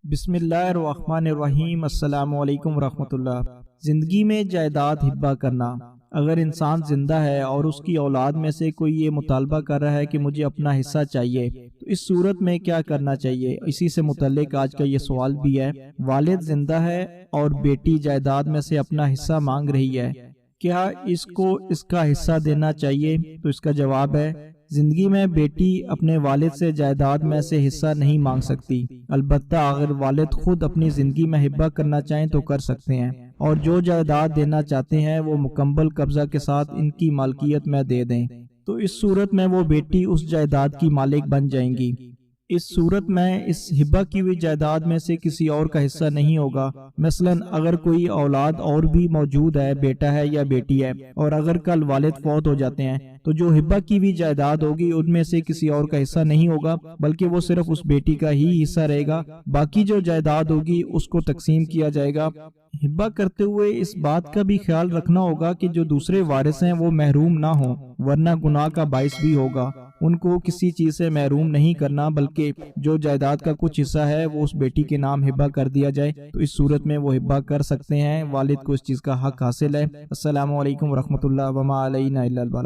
بسم اللہ الرحمن الرحیم۔ السلام علیکم ورحمۃ اللہ۔ زندگی میں جائیداد ہبہ کرنا۔ اگر انسان زندہ ہے اور اس کی اولاد میں سے کوئی یہ مطالبہ کر رہا ہے کہ مجھے اپنا حصہ چاہیے تو اس صورت میں کیا کرنا چاہیے، اسی سے متعلق آج کا یہ سوال بھی ہے۔ والد زندہ ہے اور بیٹی جائیداد میں سے اپنا حصہ مانگ رہی ہے، کیا اس کو اس کا حصہ دینا چاہیے؟ تو اس کا جواب ہے، زندگی میں بیٹی اپنے والد سے جائیداد میں سے حصہ نہیں مانگ سکتی، البتہ اگر والد خود اپنی زندگی میں ہبہ کرنا چاہیں تو کر سکتے ہیں، اور جو جائیداد دینا چاہتے ہیں وہ مکمل قبضہ کے ساتھ ان کی مالکیت میں دے دیں، تو اس صورت میں وہ بیٹی اس جائیداد کی مالک بن جائیں گی۔ اس صورت میں اس ہبہ کی ہوئی جائیداد میں سے کسی اور کا حصہ نہیں ہوگا۔ مثلا اگر کوئی اولاد اور بھی موجود ہے، بیٹا ہے یا بیٹی ہے، اور اگر کل والد فوت ہو جاتے ہیں تو جو ہبہ کی ہوئی جائیداد ہوگی ان میں سے کسی اور کا حصہ نہیں ہوگا، بلکہ وہ صرف اس بیٹی کا ہی حصہ رہے گا۔ باقی جو جائیداد ہوگی اس کو تقسیم کیا جائے گا۔ ہبہ کرتے ہوئے اس بات کا بھی خیال رکھنا ہوگا کہ جو دوسرے وارث ہیں وہ محروم نہ ہوں، ورنہ گناہ کا باعث بھی ہوگا۔ ان کو کسی چیز سے محروم نہیں کرنا، بلکہ جو جائیداد کا کچھ حصہ ہے وہ اس بیٹی کے نام ہبہ کر دیا جائے، تو اس صورت میں وہ ہبہ کر سکتے ہیں۔ والد کو اس چیز کا حق حاصل ہے۔ السلام علیکم ورحمۃ اللہ، وما علینا الا البلاغ۔